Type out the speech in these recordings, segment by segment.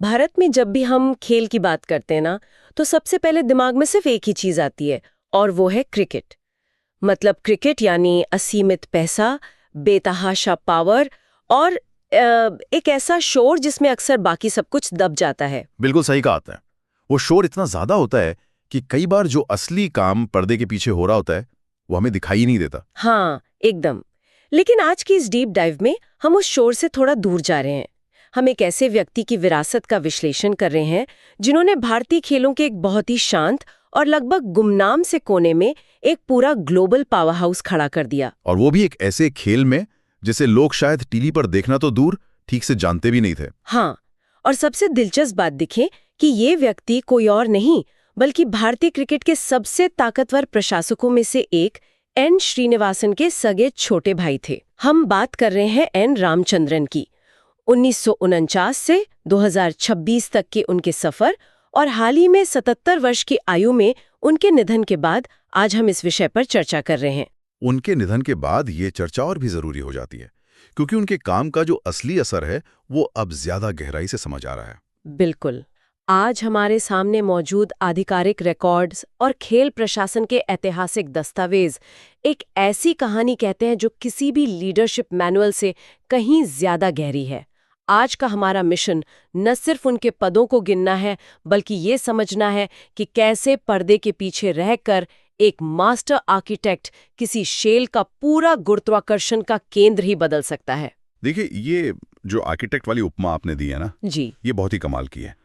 भारत में जब भी हम खेल की बात करते हैं ना, तो सबसे पहले दिमाग में सिर्फ एक ही चीज आती है, और वो है क्रिकेट। मतलब क्रिकेट यानी असीमित पैसा, बेतहाशा पावर और एक ऐसा शोर जिसमें अक्सर बाकी सब कुछ दब जाता है। बिल्कुल सही कहा आपने। वो शोर इतना ज्यादा होता है कि कई बार जो असली काम पर्दे के पीछे हो रहा होता है वो हमें दिखाई ही नहीं देता। हाँ, एकदम। लेकिन आज की इस डीप डाइव में हम उस शोर से थोड़ा दूर जा रहे हैं। हम एक ऐसे व्यक्ति की विरासत का विश्लेषण कर रहे हैं जिन्होंने भारतीय खेलों के एक बहुत ही शांत और लगभग गुमनाम से कोने में एक पूरा ग्लोबल पावर हाउस खड़ा कर दिया। और वो भी एक ऐसे खेल में जिसे लोग शायद टीवी पर देखना तो दूर ठीक से जानते भी नहीं थे। हाँ, और सबसे दिलचस्प बात दिखे कि ये व्यक्ति कोई और नहीं बल्कि भारतीय क्रिकेट के सबसे ताकतवर प्रशासकों में से एक एन श्रीनिवासन के सगे छोटे भाई थे। हम बात कर रहे हैं एन रामचंद्रन की। 1949 से 2026 तक के उनके सफर और हाल ही में 77 वर्ष की आयु में उनके निधन के बाद आज हम इस विषय पर चर्चा कर रहे हैं। उनके निधन के बाद ये चर्चा और भी जरूरी हो जाती है क्योंकि उनके काम का जो असली असर है वो अब ज्यादा गहराई से समझ आ रहा है। बिल्कुल। आज हमारे सामने मौजूद आधिकारिक रिकॉर्ड्स और खेल प्रशासन के ऐतिहासिक दस्तावेज एक ऐसी कहानी कहते हैं जो किसी भी लीडरशिप मैनुअल से कहीं ज्यादा गहरी है। आज का हमारा मिशन न सिर्फ उनके पदों को गिनना है बल्कि ये समझना है कि कैसे पर्दे के पीछे रहकर एक मास्टर आर्किटेक्ट किसी शेल का पूरा गुरुत्वाकर्षण का केंद्र ही बदल सकता है। देखिए, ये जो आर्किटेक्ट वाली उपमा आपने दी है ना जी, ये बहुत ही कमाल की है।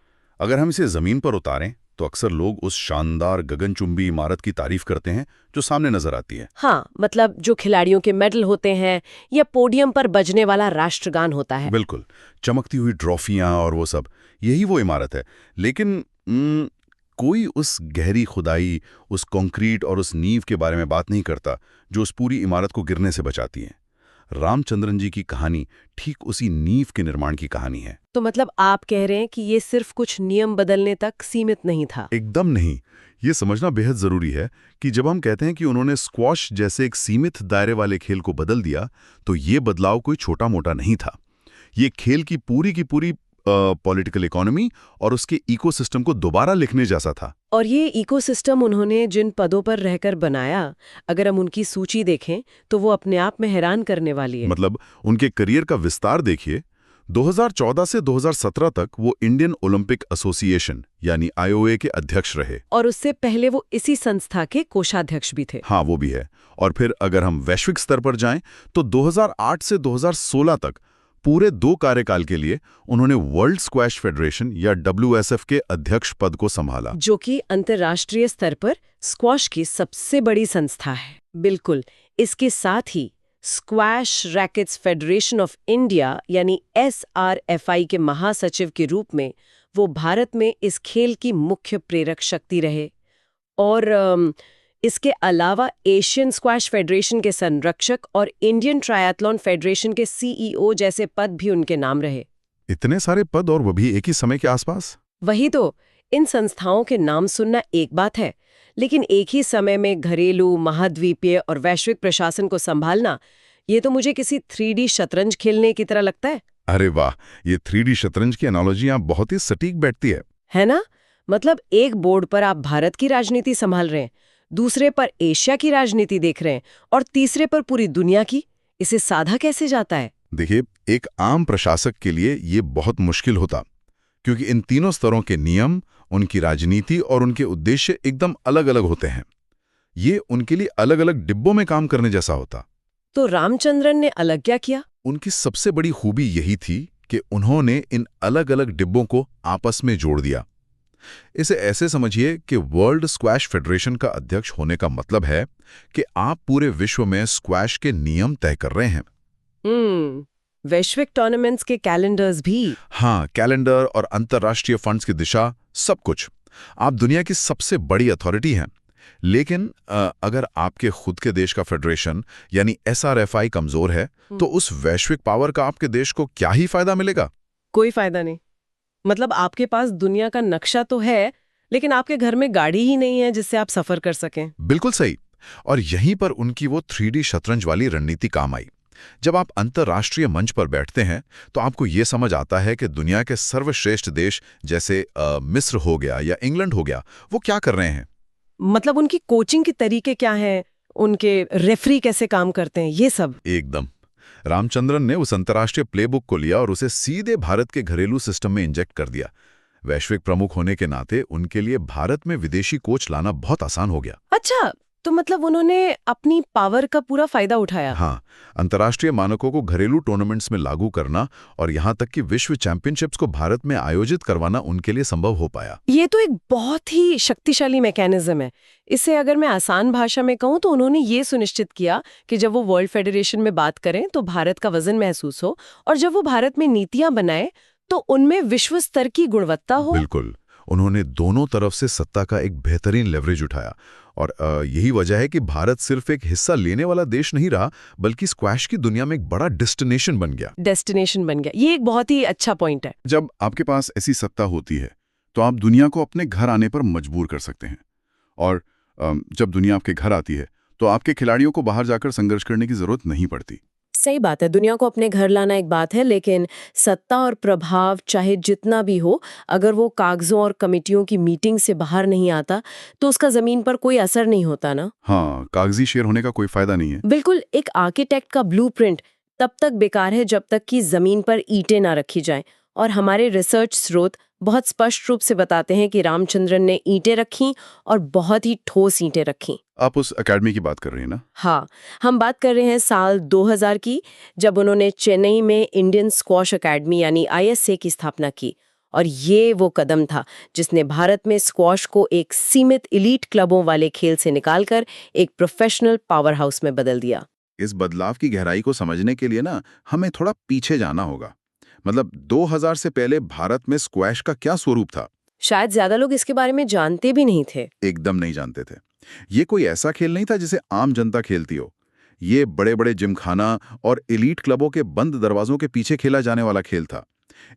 अगर हम इसे जमीन पर उतारें तो अक्सर लोग उस शानदार गगनचुंबी इमारत की तारीफ करते हैं जो सामने नजर आती है। हाँ, मतलब जो खिलाड़ियों के मेडल होते हैं या पोडियम पर बजने वाला राष्ट्रगान होता है। बिल्कुल, चमकती हुई ट्रॉफियां और वो सब, यही वो इमारत है। लेकिन कोई उस गहरी खुदाई, उस कंक्रीट और उस नींव के बारे में बात नहीं करता जो उस पूरी इमारत को गिरने से बचाती है। रामचंद्रन जी की कहानी ठीक उसी नींव के निर्माण की कहानी है। तो मतलब आप कह रहे हैं कि ये सिर्फ कुछ नियम बदलने तक सीमित नहीं था? एकदम नहीं। ये समझना बेहद जरूरी है कि जब हम कहते हैं कि उन्होंने स्क्वॉश जैसे एक सीमित दायरे वाले खेल को बदल दिया, तो ये बदलाव कोई छोटा मोटा नहीं था। ये खेल की पूरी पॉलिटिकल इकोनॉमी और उसके इकोसिस्टम को दोबारा लिखने जैसा था। और ये इकोसिस्टम उन्होंने जिन पदों पर रहकर बनाया, अगर हम उनकी सूची देखें तो वो अपने आप में हैरान करने वाली है। मतलब उनके करियर का विस्तार देखिए। 2014 से 2017 तक वो इंडियन ओलंपिक एसोसिएशन यानी आईओए के अध्यक्ष रहे। और उससे पहले वो इसी संस्था के कोषाध्यक्ष भी थे। हाँ, वो भी है। और फिर अगर हम वैश्विक स्तर पर जाएं तो 2008 से 2016 तक पूरे 2 कार्यकाल के लिए उन्होंने वर्ल्ड स्क्वैश फेडरेशन या WSF के अध्यक्ष पद को संभाला, जो कि अंतर्राष्ट्रीय स्तर पर स्क्वॉश की सबसे बड़ी संस्था है। बिल्कुल। इसके साथ ही squash rackets federation of India यानी SRFI के महासचिव के रूप में वो भारत में इस खेल की मुख्य प्रेरक शक्ति रहे। और इसके अलावा एशियन स्क्वैश फेडरेशन के संरक्षक और इंडियन ट्रायथलॉन फेडरेशन के CEO जैसे पद भी उनके नाम रहे। इतने सारे पद और वो भी एक ही समय के आसपास। वही तो, इन संस्थाओं के नाम सुनना एक बात है, लेकिन एक ही समय में घरेलू, महाद्वीपीय और वैश्विक प्रशासन को संभालना, ये तो मुझे किसी 3D शतरंज खेलने की तरह लगता है। अरे वाह, ये 3D शतरंज की एनालॉजी यहाँ बहुत ही सटीक बैठती है ना? मतलब एक बोर्ड पर आप भारत की राजनीति संभाल रहे हैं, दूसरे पर एशिया की राजनीति देख रहे हैं और तीसरे पर पूरी दुनिया की। इसे साधा कैसे जाता है? देखिए, एक आम प्रशासक के लिए ये बहुत मुश्किल होता क्योंकि इन तीनों स्तरों के नियम, उनकी राजनीति और उनके उद्देश्य एकदम अलग अलग होते हैं। ये उनके लिए अलग अलग डिब्बों में काम करने जैसा होता। तो रामचंद्रन ने अलग क्या किया? उनकी सबसे बड़ी खूबी यही थी कि उन्होंने इन अलग अलग डिब्बों को आपस में जोड़ दिया। इसे ऐसे समझिए कि वर्ल्ड स्क्वैश फेडरेशन का अध्यक्ष होने का मतलब है कि आप पूरे विश्व में स्क्वैश के नियम तय कर रहे हैं। वैश्विक टूर्नामेंट्स के कैलेंडर्स भी। हाँ, कैलेंडर और अंतर्राष्ट्रीय फंड्स की दिशा, सब कुछ। आप दुनिया की सबसे बड़ी अथॉरिटी हैं। लेकिन अगर आपके खुद के देश का फेडरेशन यानी SRFI कमजोर है तो उस वैश्विक पावर का आपके देश को क्या ही फायदा मिलेगा? कोई फायदा नहीं। मतलब आपके पास दुनिया का नक्शा तो है, लेकिन आपके घर में गाड़ी ही नहीं है जिससे आप सफर कर सकें। बिल्कुल सही। और यहीं पर उनकी वो 3D शतरंज वाली रणनीति काम आई। जब आप अंतर्राष्ट्रीय मंच पर बैठते हैं तो आपको ये समझ आता है कि दुनिया के सर्वश्रेष्ठ देश जैसे मिस्र हो गया या इंग्लैंड हो गया, वो क्या कर रहे हैं। मतलब उनकी कोचिंग के तरीके क्या हैं, उनके रेफरी कैसे काम करते हैं, ये सब। एकदम। रामचंद्रन ने उस अंतर्राष्ट्रीय प्लेबुक को लिया और उसे सीधे भारत के घरेलू सिस्टम में इंजेक्ट कर दिया। वैश्विक प्रमुख होने के नाते उनके लिए भारत में विदेशी कोच लाना बहुत आसान हो गया। अच्छा, तो मतलब उन्होंने अपनी पावर का पूरा फायदा उठाया। हाँ, अंतर्राष्ट्रीय मानकों को घरेलू टूर्नामेंट्स में लागू करना और यहाँ तक कि विश्व चैंपियनशिप्स को भारत में आयोजित करवाना उनके लिए संभव हो पाया। ये तो एक बहुत ही शक्तिशाली मैकेनिज्म है। इसे अगर मैं आसान भाषा में कहूँ तो उन्होंने ये सुनिश्चित किया कि जब वो वर्ल्ड फेडरेशन में बात करें तो भारत का वजन महसूस हो, और जब वो भारत में नीतियां बनाए तो उनमें विश्व स्तर की गुणवत्ता हो। बिल्कुल, उन्होंने दोनों तरफ से सत्ता का एक बेहतरीन लेवरेज उठाया और यही वजह है कि भारत सिर्फ एक हिस्सा लेने वाला देश नहीं रहा, बल्कि स्क्वैश की दुनिया में एक बड़ा डेस्टिनेशन बन गया। डेस्टिनेशन बन गया, ये एक बहुत ही अच्छा पॉइंट है। जब आपके पास ऐसी सत्ता होती है तो आप दुनिया को अपने घर आने पर मजबूर कर सकते हैं, और जब दुनिया आपके घर आती है तो आपके खिलाड़ियों को बाहर जाकर संघर्ष करने की जरूरत नहीं पड़ती। सही बात है, दुनिया को अपने घर लाना एक बात है, लेकिन सत्ता और प्रभाव चाहे जितना भी हो, अगर वो कागजों और कमिटियों की मीटिंग से बाहर नहीं आता तो उसका जमीन पर कोई असर नहीं होता ना। हाँ, कागजी शेर होने का कोई फायदा नहीं है। बिल्कुल, एक आर्किटेक्ट का ब्लूप्रिंट तब तक बेकार है जब तक कि जमीन पर ईंटें ना रखी जाएं, और हमारे रिसर्च स्रोत बहुत स्पष्ट रूप से बताते हैं कि रामचंद्रन ने ईंटें रखीं और बहुत ही ठोस ईंटें रखीं। आप उस एकेडमी की बात कर रही हैं ना? हाँ, हम बात कर रहे हैं साल 2000 की, जब उन्होंने चेन्नई में इंडियन स्क्वॉश एकेडमी यानी ISA की स्थापना की। और ये वो कदम था जिसने भारत में स्क्वॉश को एक सीमित इलीट क्लबों वाले खेल से निकालकर एक प्रोफेशनल पावर हाउस में बदल दिया। इस बदलाव की गहराई को समझने के लिए ना हमें थोड़ा पीछे जाना होगा। मतलब 2000 से पहले भारत में स्क्वैश का क्या स्वरूप था? शायद ज्यादा लोग इसके बारे में जानते भी नहीं थे। एकदम नहीं जानते थे। ये कोई ऐसा खेल नहीं था जिसे आम जनता खेलती हो। ये बड़े बड़े जिमखाना और एलीट क्लबों के बंद दरवाजों के पीछे खेला जाने वाला खेल था।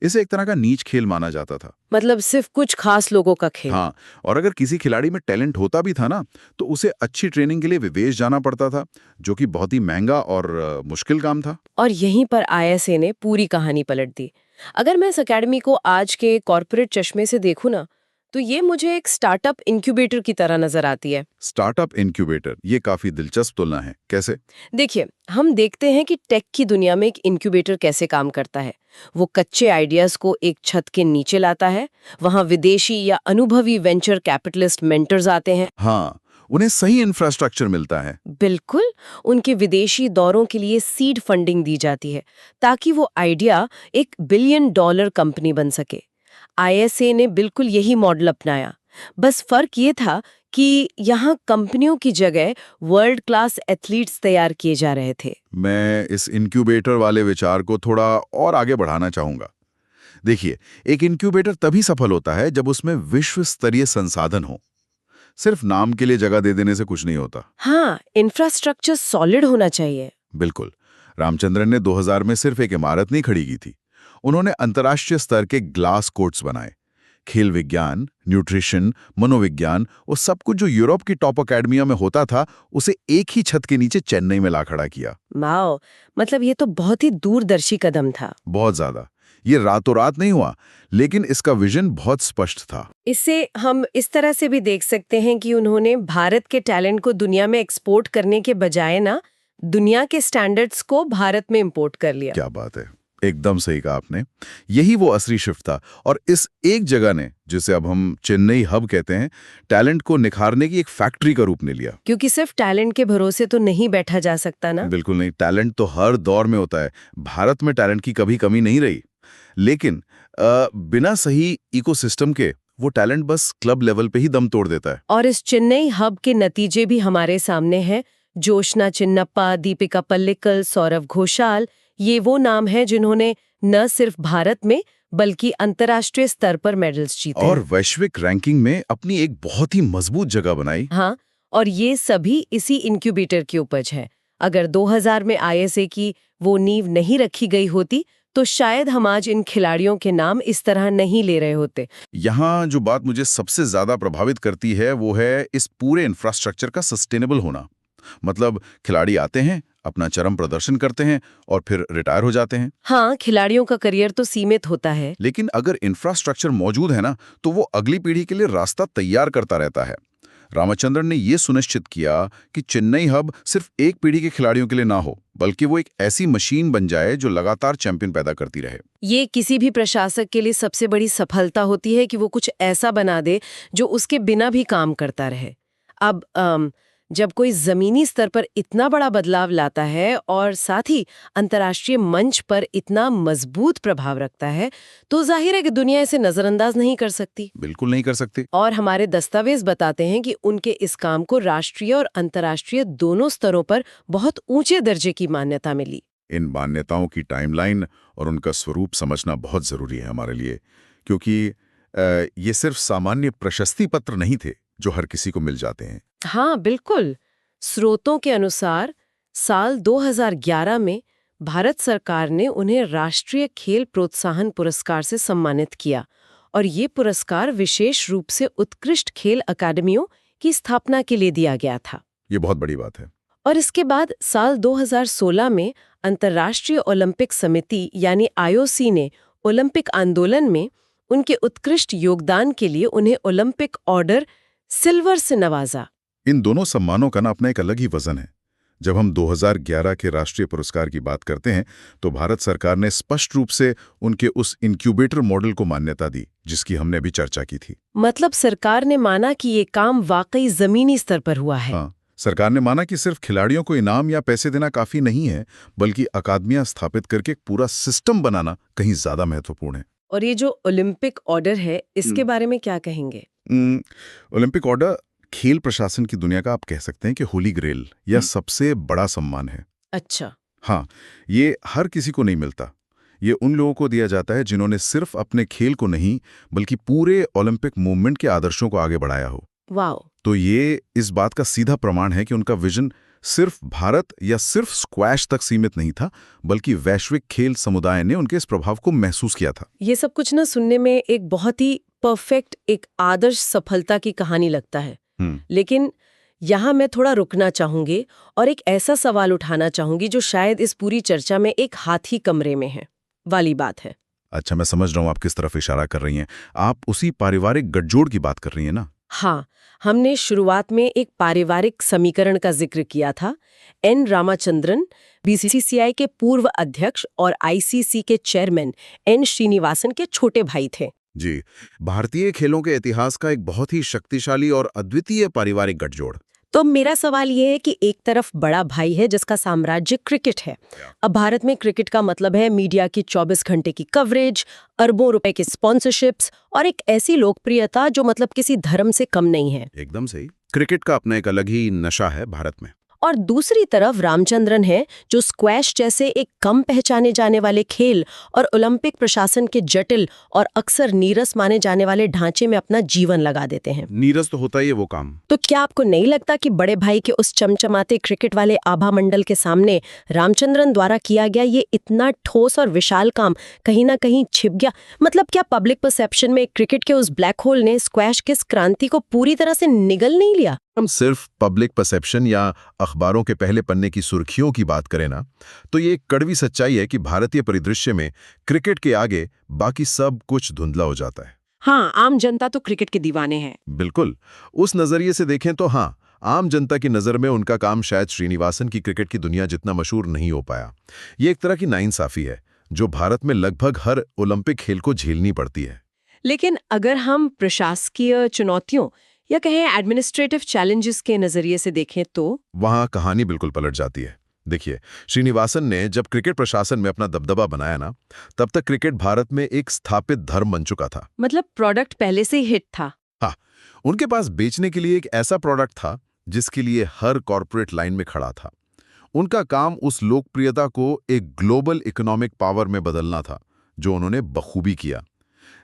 इसे एक तरह का नीच खेल माना जाता था। मतलब सिर्फ कुछ खास लोगों का खेल। हाँ, और अगर किसी खिलाड़ी में टैलेंट होता भी था ना, तो उसे अच्छी ट्रेनिंग के लिए विदेश जाना पड़ता था, जो कि बहुत ही महंगा और मुश्किल काम था। और यहीं पर ISA ने पूरी कहानी पलट दी। अगर मैं इस अकेडमी को आज के कॉर्पोरेट चश्मे से देखूं ना, तो ये मुझे एक स्टार्टअप इंक्यूबेटर की तरह नजर आती है। स्टार्टअप इंक्यूबेटर, ये काफी दिलचस्प तुलना है। कैसे? देखिए, हम देखते हैं कि टेक की दुनिया में एक इंक्यूबेटर कैसे काम करता है। वो कच्चे आइडियाज को एक छत के नीचे लाता है, वहां विदेशी या अनुभवी वेंचर कैपिटलिस्ट मेंटर्स आते हैं। हाँ, उन्हें सही इंफ्रास्ट्रक्चर मिलता है। बिल्कुल, उनके विदेशी दौरों के लिए सीड फंडिंग दी जाती है ताकि वो आइडिया एक $1 बिलियन कंपनी बन सके। ISA ने बिल्कुल यही मॉडल अपनाया। बस फर्क ये था कि यहाँ कंपनियों की जगह वर्ल्ड क्लास एथलीट्स तैयार किए जा रहे थे। मैं इस इंक्यूबेटर वाले विचार को थोड़ा और आगे बढ़ाना चाहूंगा। देखिए, एक इंक्यूबेटर तभी सफल होता है जब उसमें विश्व स्तरीय संसाधन हो। सिर्फ नाम के लिए जगह दे देने से कुछ नहीं होता। हाँ, इंफ्रास्ट्रक्चर सॉलिड होना चाहिए। बिल्कुल। रामचंद्रन ने 2000 में सिर्फ एक इमारत नहीं खड़ी की थी। उन्होंने अंतर्राष्ट्रीय स्तर के ग्लास कोर्ट्स बनाए। खेल विज्ञान, न्यूट्रिशन, मनोविज्ञान, वो सब कुछ जो यूरोप की टॉप अकेडमियों में होता था, उसे एक ही छत के नीचे चेन्नई में ला खड़ा किया। वाओ, मतलब ये तो बहुत ही दूरदर्शी कदम था। बहुत ज्यादा। ये रातों रात नहीं हुआ, लेकिन इसका विजन बहुत स्पष्ट था। इससे हम इस तरह से भी देख सकते हैं कि उन्होंने भारत के टैलेंट को दुनिया में एक्सपोर्ट करने के बजाय ना, दुनिया के स्टैंडर्ड्स को भारत में इंपोर्ट कर लिया। क्या बात है, एकदम सही कहा आपने। यही वो असली शिफ्ट था, और इस एक जगह ने, जिसे अब हम चेन्नई हब कहते हैं, टैलेंट को निखारने की एक फैक्ट्री का रूप ले लिया। क्योंकि सिर्फ टैलेंट के भरोसे तो नहीं बैठा जा सकता ना। बिल्कुल नहीं, टैलेंट तो हर दौर में होता है। भारत में टैलेंट की कभी कमी नहीं रही, लेकिन बिना सही इकोसिस्टम के वो टैलेंट बस क्लब लेवल पे ही दम तोड़ देता है। और इस चेन्नई हब के नतीजे भी हमारे सामने हैं। जोशना चिन्नप्पा, दीपिका पल्लिकल, सौरव घोषाल, ये वो नाम हैं जिन्होंने न सिर्फ भारत में बल्कि अंतर्राष्ट्रीय स्तर पर मेडल्स जीते और हैं। वैश्विक रैंकिंग में अपनी एक बहुत ही मजबूत जगह बनाई। हाँ, और ये सभी इसी इंक्यूबेटर की उपज है। अगर 2000 में ISA की वो नींव नहीं रखी गई होती तो शायद हम आज इन खिलाड़ियों के नाम इस तरह नहीं ले रहे होते। यहाँ जो बात मुझे सबसे ज्यादा प्रभावित करती है वो है इस पूरे इंफ्रास्ट्रक्चर का सस्टेनेबल होना। मतलब खिलाड़ी आते हैं, अपना चरम प्रदर्शन करते हैं और फिर रिटायर हो जाते हैं। हाँ, खिलाड़ियों का करियर तो सीमित होता है। लेकिन अगर इंफ्रास्ट्रक्चर मौजूद है ना, तो वो अगली पीढ़ी के लिए रास्ता तैयार करता रहता है। रामचंद्रन ने ये सुनिश्चित किया कि चेन्नई हब सिर्फ एक पीढ़ी के खिलाड़ियों के लिए ना हो, बल्कि वो एक ऐसी मशीन बन जाए जो लगातार चैंपियन पैदा करती रहे। ये किसी भी प्रशासक के लिए सबसे बड़ी सफलता होती है कि वो कुछ ऐसा बना दे जो उसके बिना भी काम करता रहे। अब जब कोई जमीनी स्तर पर इतना बड़ा बदलाव लाता है और साथ ही अंतर्राष्ट्रीय मंच पर इतना मजबूत प्रभाव रखता है, तो जाहिर है कि दुनिया इसे नजरअंदाज नहीं कर सकती। बिल्कुल नहीं कर सकते। और हमारे दस्तावेज बताते हैं कि उनके इस काम को राष्ट्रीय और अंतर्राष्ट्रीय दोनों स्तरों पर बहुत ऊंचे दर्जे की मान्यता मिली। इन मान्यताओं की टाइमलाइन और उनका स्वरूप समझना बहुत जरूरी है हमारे लिए, क्योंकि ये सिर्फ सामान्य प्रशस्ति पत्र नहीं थे जो हर किसी को मिल जाते हैं। हाँ, बिल्कुल। स्रोतों के अनुसार साल 2011 में भारत सरकार ने उन्हें राष्ट्रीय खेल प्रोत्साहन पुरस्कार से सम्मानित किया और ये पुरस्कार विशेष रूप से उत्कृष्ट खेल अकादमियों की स्थापना के लिए दिया गया था। ये बहुत बड़ी बात है। और इसके बाद साल 2016 में अंतर्राष्ट्रीय ओलंपिक समिति यानी आईओसी ने ओलंपिक आंदोलन में उनके उत्कृष्ट योगदान के लिए उन्हें ओलंपिक ऑर्डर सिल्वर से नवाजा। इन दोनों सम्मानों का ना अपना एक अलग ही वजन है। जब हम 2011 के राष्ट्रीय पुरस्कार की बात करते हैं, तो भारत सरकार ने स्पष्ट रूप से उनके उस इंक्यूबेटर मॉडल को मान्यता दी, जिसकी हमने अभी चर्चा की थी। मतलब सरकार ने माना कि ये काम वाकई जमीनी स्तर पर हुआ है। हाँ, सरकार ने माना कि सिर्फ खिलाड़ियों को इनाम या पैसे देना काफी नहीं है, बल्कि अकादमियां स्थापित करके एक पूरा सिस्टम बनाना कहीं ज्यादा महत्वपूर्ण है। और ये जो ओलंपिक ऑर्डर है, इसके बारे में क्या कहेंगे? ओलंपिक ऑर्डर खेल प्रशासन की दुनिया का आप कह सकते हैं कि होली ग्रेल या सबसे बड़ा सम्मान है। अच्छा। हाँ, ये हर किसी को नहीं मिलता। ये उन लोगों को दिया जाता है जिन्होंने सिर्फ अपने खेल को नहीं, बल्कि पूरे ओलंपिक मूवमेंट के आदर्शों को आगे बढ़ाया हो। वाओ। तो ये इस बात का सीधा प्रमाण है कि उनका विजन सिर्फ भारत या सिर्फ स्क्वैश तक सीमित नहीं था, बल्कि वैश्विक खेल समुदाय ने उनके इस प्रभाव को महसूस किया था। ये सब कुछ ना सुनने में एक बहुत ही परफेक्ट, एक आदर्श सफलता की कहानी लगता है। लेकिन यहाँ मैं थोड़ा रुकना चाहूंगी और एक ऐसा सवाल उठाना चाहूंगी जो शायद इस पूरी चर्चा में एक हाथ ही कमरे में है वाली बात है। अच्छा, मैं समझ रहा हूँ आप किस तरफ इशारा कर रही हैं। आप उसी पारिवारिक गठजोड़ की बात कर रही हैं ना? हाँ, हमने शुरुआत में एक पारिवारिक समीकरण का जिक्र किया था। एन रामाचंद्रन बीसीसीआई के पूर्व अध्यक्ष और आईसीसी के चेयरमैन एन श्रीनिवासन के छोटे भाई थे। जी, भारतीय खेलों के इतिहास का एक बहुत ही शक्तिशाली और अद्वितीय पारिवारिक गठजोड़। तो मेरा सवाल ये है कि एक तरफ बड़ा भाई है जिसका साम्राज्य क्रिकेट है। अब भारत में क्रिकेट का मतलब है मीडिया की 24 घंटे की कवरेज, अरबों रुपए की स्पॉन्सरशिप्स और एक ऐसी लोकप्रियता जो मतलब किसी धर्म से कम नहीं है। एकदम सही। क्रिकेट का अपना एक अलग ही नशा है भारत में। और दूसरी तरफ रामचंद्रन है जो स्क्वैश जैसे एक कम पहचाने जाने वाले खेल और ओलंपिक प्रशासन के जटिल और अक्सर नीरस माने जाने वाले ढांचे में अपना जीवन लगा देते हैं। नीरस तो होता ही है वो काम। तो क्या आपको नहीं लगता कि बड़े भाई के उस चमचमाते क्रिकेट वाले आभा मंडल के सामने रामचंद्रन द्वारा किया गया ये इतना ठोस और विशाल काम कहीं ना कहीं छिप गया? मतलब क्या पब्लिक परसेप्शन में क्रिकेट के उस ब्लैक होल ने स्क्वैश की इस क्रांति को पूरी तरह से निगल नहीं लिया? हम सिर्फ पब्लिक परसेप्शन या अखबारों के पहले पन्ने की सुर्खियों की बात करें ना, तो ये एक कड़वी सच्चाई है कि भारतीय परिदृश्य में क्रिकेट के आगे बाकी सब कुछ धुंधला हो जाता है। हाँ, आम जनता तो क्रिकेट के दीवाने हैं। बिल्कुल। उस नजरिए से देखें तो हाँ, आम जनता की नजर में उनका काम शायद श्रीनिवासन की क्रिकेट की दुनिया जितना मशहूर नहीं हो पाया। ये एक तरह की नाइंसाफी है जो भारत में लगभग हर ओलंपिक खेल को झेलनी पड़ती है। लेकिन अगर हम प्रशासकीय चुनौतियों या कहें एडमिनिस्ट्रेटिव चैलेंजेस के नजरिए से देखें तो वहां कहानी बिल्कुल पलट जाती है। देखिए, श्रीनिवासन ने जब क्रिकेट प्रशासन में अपना दबदबा बनाया ना, तब तक क्रिकेट भारत में एक स्थापित धर्म बन चुका था। मतलब प्रोडक्ट पहले से ही हिट था। हाँ, उनके पास बेचने के लिए एक ऐसा प्रोडक्ट था जिसके लिए हर कॉर्पोरेट लाइन में खड़ा था। उनका काम उस लोकप्रियता को एक ग्लोबल इकोनॉमिक पावर में बदलना था, जो उन्होंने बखूबी किया।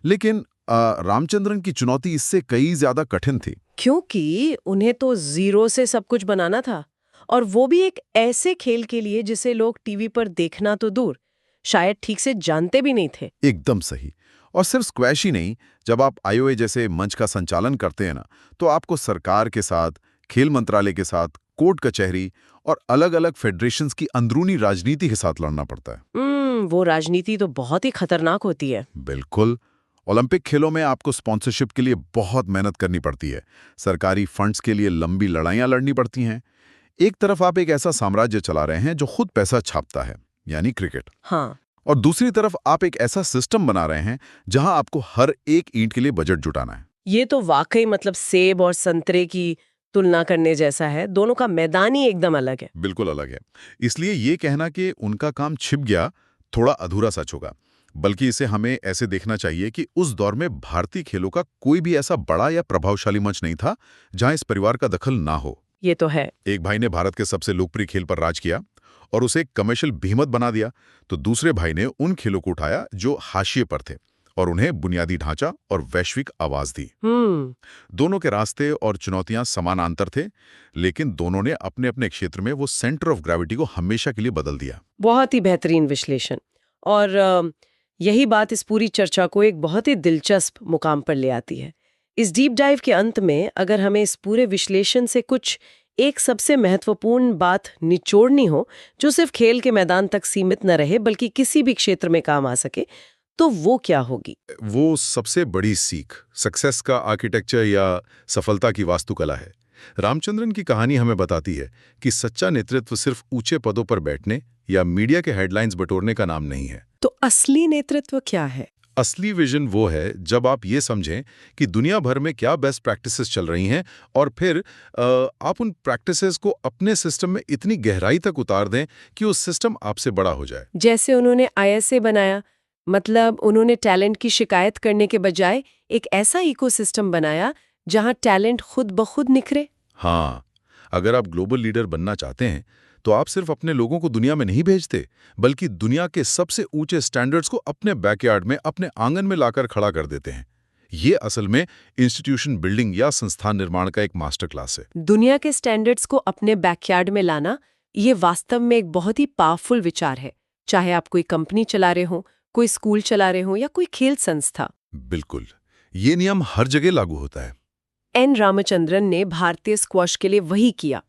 लेकिन रामचंद्रन की चुनौती इससे कई ज्यादा कठिन थी, क्योंकि उन्हें तो जीरो से सब कुछ बनाना था, और वो भी एक ऐसे खेल के लिए जिसे लोग टीवी पर देखना तो दूर, शायद ठीक से जानते भी नहीं थे। एकदम सही। और सिर्फ स्क्वैश ही नहीं, जब आप आईओए जैसे मंच का संचालन करते हैं ना, तो आपको सरकार के साथ, खेल मंत्रालय के साथ कोर्ट कचहरी और अलग-अलग फेडरेशंस की अंदरूनी राजनीति के साथ लड़ना पड़ता है। वो राजनीति तो बहुत ही खतरनाक होती है। बिल्कुल। ओलंपिक खेलों में आपको स्पॉन्सरशिप के लिए बहुत मेहनत करनी पड़ती है। सरकारी फंड्स के लिए लंबी लड़ाइयां लड़नी पड़ती हैं। एक तरफ आप एक ऐसा साम्राज्य चला रहे हैं जो खुद पैसा छापता है, यानी क्रिकेट। हाँ। और दूसरी तरफ आप एक ऐसा सिस्टम बना रहे हैं जहां आपको हर एक ईंट के लिए बजट जुटाना है। ये तो वाकई मतलब सेब और संतरे की तुलना करने जैसा है। दोनों का मैदान ही एकदम अलग है। बिल्कुल अलग है। इसलिए ये कहना कि उनका काम छिप गया थोड़ा अधूरा सच होगा। बल्कि इसे हमें ऐसे देखना चाहिए कि उस दौर में भारतीय खेलों का कोई भी ऐसा बड़ा या प्रभावशाली मंच नहीं था जहां इस परिवार का दखल ना हो। ये तो है। एक भाई ने भारत के सबसे लोकप्रिय खेल पर राज किया और उसे एक कमर्शियल बीहमत बना दिया, तो दूसरे भाई ने उन खेलों को उठाया जो हाशिए पर थे और उन्हें बुनियादी ढांचा और वैश्विक आवाज दी। दोनों के रास्ते और चुनौतियां समानांतर थे, लेकिन दोनों ने अपने अपने क्षेत्र में वो सेंटर ऑफ ग्रेविटी को हमेशा के लिए बदल दिया। बहुत ही बेहतरीन विश्लेषण। और यही बात इस पूरी चर्चा को एक बहुत ही दिलचस्प मुकाम पर ले आती है। इस डीप डाइव के अंत में अगर हमें इस पूरे विश्लेषण से कुछ एक सबसे महत्वपूर्ण बात निचोड़नी हो जो सिर्फ खेल के मैदान तक सीमित न रहे बल्कि किसी भी क्षेत्र में काम आ सके, तो वो क्या होगी? वो सबसे बड़ी सीख सक्सेस का आर्किटेक्चर या सफलता की वास्तुकला है। रामचंद्रन की कहानी हमें बताती है कि सच्चा नेतृत्व सिर्फ ऊंचे पदों पर बैठने या मीडिया के हेडलाइंस बटोरने का नाम नहीं है। तो असली नेतृत्व क्या है? असली विजन वो है जब आप ये समझें कि दुनिया भर में क्या बेस्ट प्रैक्टिसेस चल रही हैं और फिर आप उन प्रैक्टिसेस को अपने सिस्टम में इतनी गहराई तक उतार दें कि उस सिस्टम आपसे बड़ा हो जाए। जैसे उन्होंने ISA बनाया, मतलब उन्होंने टैलेंट की शिकायत करने के बजाय एक ऐसा इकोसिस्टम बनाया जहां टैलेंट खुद ब खुद निखरे। हाँ, अगर आप ग्लोबल लीडर बनना चाहते हैं तो आप सिर्फ अपने लोगों को दुनिया में नहीं भेजते, बल्कि दुनिया के सबसे ऊंचे स्टैंडर्ड्स को अपने बैकयार्ड में, अपने आंगन में लाकर खड़ा कर देते हैं। ये असल में इंस्टीट्यूशन बिल्डिंग या संस्थान निर्माण का एक मास्टर क्लास है। दुनिया के स्टैंडर्ड्स को अपने बैकयार्ड में लाना, ये वास्तव में एक बहुत ही पावरफुल विचार है, चाहे आप कोई कंपनी चला रहे हो, कोई स्कूल चला रहे हो या कोई खेल संस्था। बिल्कुल, ये नियम हर जगह लागू होता है। एन रामचंद्रन ने भारतीय स्क्वॉश के लिए वही किया।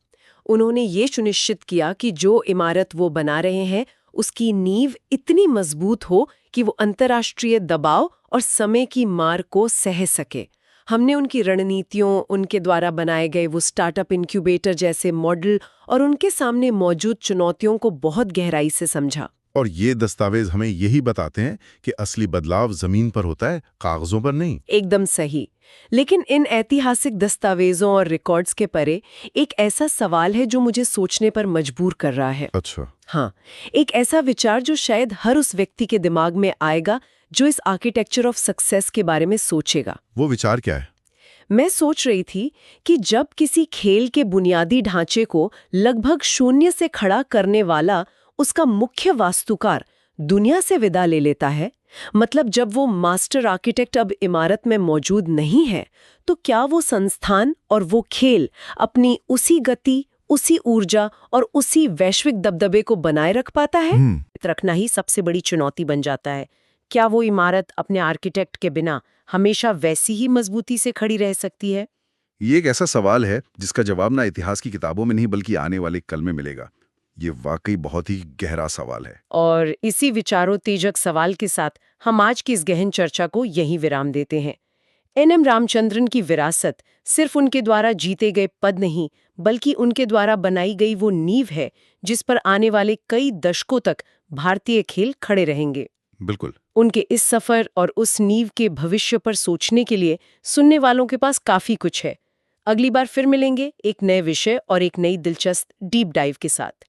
उन्होंने ये सुनिश्चित किया कि जो इमारत वो बना रहे हैं उसकी नींव इतनी मजबूत हो कि वो अंतर्राष्ट्रीय दबाव और समय की मार को सह सके। हमने उनकी रणनीतियों, उनके द्वारा बनाए गए वो स्टार्टअप इनक्यूबेटर जैसे मॉडल और उनके सामने मौजूद चुनौतियों को बहुत गहराई से समझा। और ये दस्तावेज हमें यही बताते हैं कि असली बदलाव जमीन पर होता है, कागजों पर नहीं। एकदम सही। लेकिन इन ऐतिहासिक दस्तावेजों और रिकॉर्ड्स के परे एक ऐसा सवाल है जो मुझे सोचने पर मजबूर कर रहा है। अच्छा। हाँ, एक ऐसा विचार जो शायद हर उस व्यक्ति के दिमाग में आएगा जो इस आर्किटेक्चर ऑफ सक्सेस के बारे में सोचेगा। वो विचार क्या है? मैं सोच रही थी कि जब किसी खेल के बुनियादी ढांचे को लगभग शून्य से खड़ा करने वाला उसका मुख्य वास्तुकार दुनिया से विदा ले लेता है, मतलब जब वो मास्टर आर्किटेक्ट अब इमारत में मौजूद नहीं है, तो क्या वो संस्थान और वो खेल अपनी उसी गति, उसी ऊर्जा और उसी वैश्विक दबदबे को बनाए रख पाता है? रखना ही सबसे बड़ी चुनौती बन जाता है। क्या वो इमारत अपने आर्किटेक्ट के बिना हमेशा वैसी ही मजबूती से खड़ी रह सकती है? ये एक ऐसा सवाल है जिसका जवाब ना इतिहास की किताबों में नहीं बल्कि आने वाले कल में मिलेगा। ये वाकई बहुत ही गहरा सवाल है। और इसी विचारोत्तेजक सवाल के साथ हम आज की इस गहन चर्चा को यहीं विराम देते हैं। NM रामचंद्रन की विरासत सिर्फ उनके द्वारा जीते गए पद नहीं, बल्कि उनके द्वारा बनाई गई वो नींव है जिस पर आने वाले कई दशकों तक भारतीय खेल खड़े रहेंगे। बिल्कुल। उनके इस सफर और उस नींव के भविष्य पर सोचने के लिए सुनने वालों के पास काफी कुछ है। अगली बार फिर मिलेंगे एक नए विषय और एक नई दिलचस्प डीप डाइव के साथ।